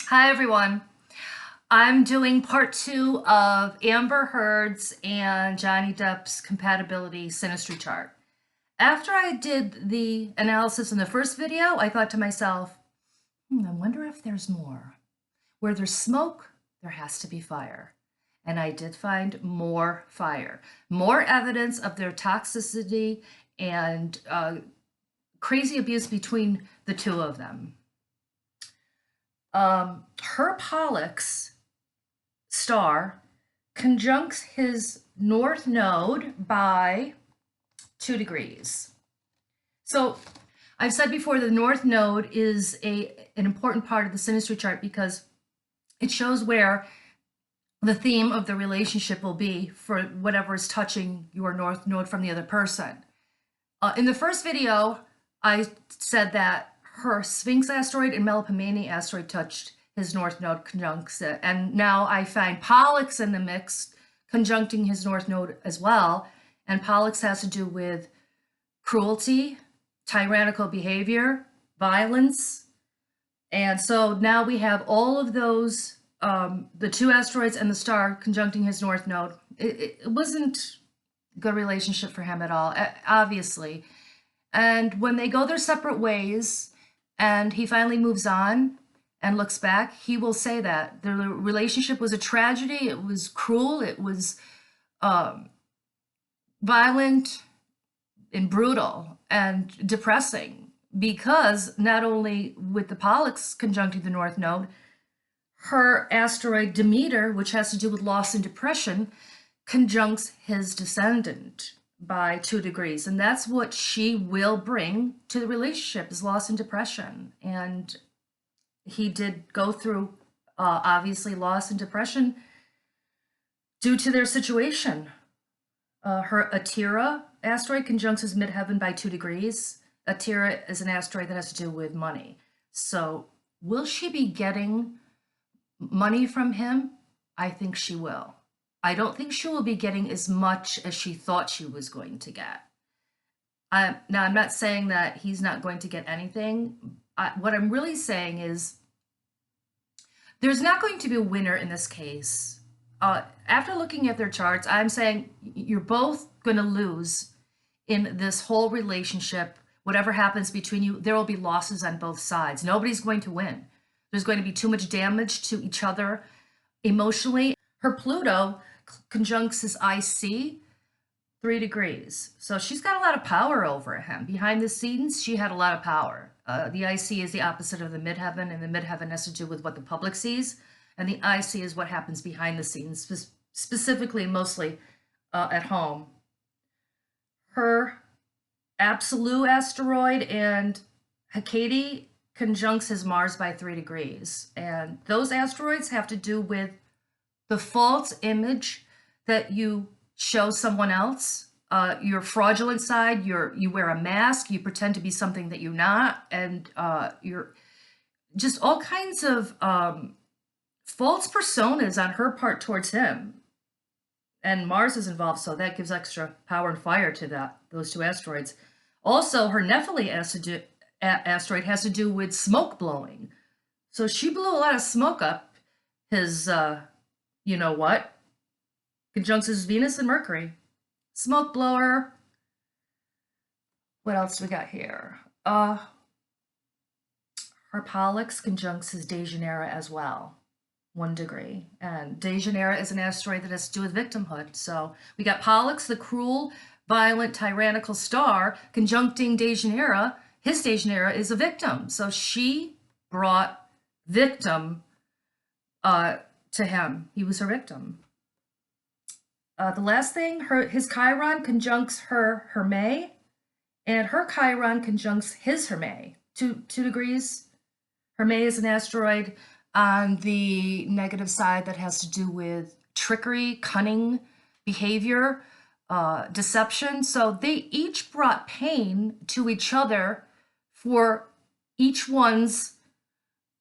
Hi, everyone. I'm doing part 2 of Amber Heard's and Johnny Depp's compatibility synastry chart. After I did the analysis in the first video, I thought to myself, I wonder if there's more. Where there's smoke, there has to be fire. And I did find more fire, more evidence of their toxicity and crazy abuse between the two of them. Her Pollux star conjuncts his north node by 2 degrees. So I've said before the north node is an important part of the synastry chart because it shows where the theme of the relationship will be for whatever is touching your north node from the other person. In the first video, I said that her Sphinx asteroid and Melpomene asteroid touched his north node conjuncts it. And now I find Pollux in the mix conjuncting his north node as well. And Pollux has to do with cruelty, tyrannical behavior, violence. And so now we have all of those, the 2 asteroids and the star conjuncting his north node. It wasn't a good relationship for him at all, obviously. And when they go their separate ways and he finally moves on and looks back, he will say that the relationship was a tragedy. It was cruel. It was violent and brutal and depressing because not only with the Pollux conjuncting the north node, her asteroid Demeter, which has to do with loss and depression, conjuncts his descendant by 2 degrees. And that's what she will bring to the relationship is loss and depression. And he did go through, obviously, loss and depression due to their situation. Her Atira asteroid conjuncts his midheaven by 2 degrees. Atira is an asteroid that has to do with money. So will she be getting money from him? I think she will. I don't think she will be getting as much as she thought she was going to get. Now, I'm not saying that he's not going to get anything. What I'm really saying is there's not going to be a winner in this case. After looking at their charts, I'm saying you're both going to lose in this whole relationship. Whatever happens between you, there will be losses on both sides. Nobody's going to win. There's going to be too much damage to each other emotionally. Her Pluto conjuncts his IC 3 degrees. So she's got a lot of power over him. Behind the scenes, she had a lot of power. The IC is the opposite of the midheaven, and the midheaven has to do with what the public sees. And the IC is what happens behind the scenes, specifically, mostly at home. Her Absolute asteroid and Hecate conjuncts his Mars by 3 degrees. And those asteroids have to do with the false image that you show someone else, your fraudulent side, you wear a mask, you pretend to be something that you're not, and you're just all kinds of false personas on her part towards him. And Mars is involved, so that gives extra power and fire to those 2 asteroids. Also, her Nephili asteroid has to do with smoke blowing. So she blew a lot of smoke up his, you know what, conjuncts his Venus and Mercury. Smoke blower. What else do we got here? Her Pollux conjuncts his Dejanira as well, 1 degree. And Dejanira is an asteroid that has to do with victimhood. So we got Pollux, the cruel, violent, tyrannical star, conjuncting Dejanira. His Dejanira is a victim. So she brought victim to him. He was her victim. The last thing, his Chiron conjuncts her Herme, and her Chiron conjuncts his Herme, 2 degrees. Herme is an asteroid on the negative side that has to do with trickery, cunning, behavior, deception. So they each brought pain to each other for each one's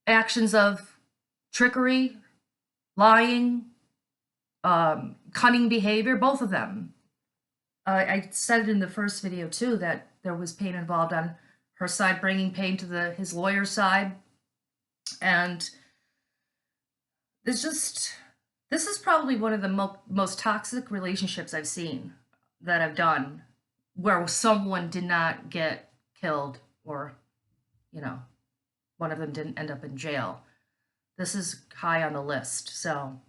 actions of trickery, lying, cunning behavior, both of them. I said it in the first video too, that there was pain involved on her side, bringing pain to his lawyer's side. And It's just, this is probably one of the most toxic relationships I've seen that I've done where someone did not get killed or, you know, one of them didn't end up in jail. This is high on the list. So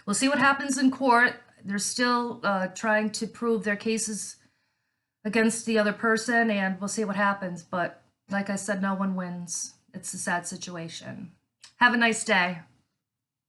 we'll see what happens in court. They're still trying to prove their cases against the other person, and we'll see what happens. But like I said, no one wins. It's a sad situation. Have a nice day.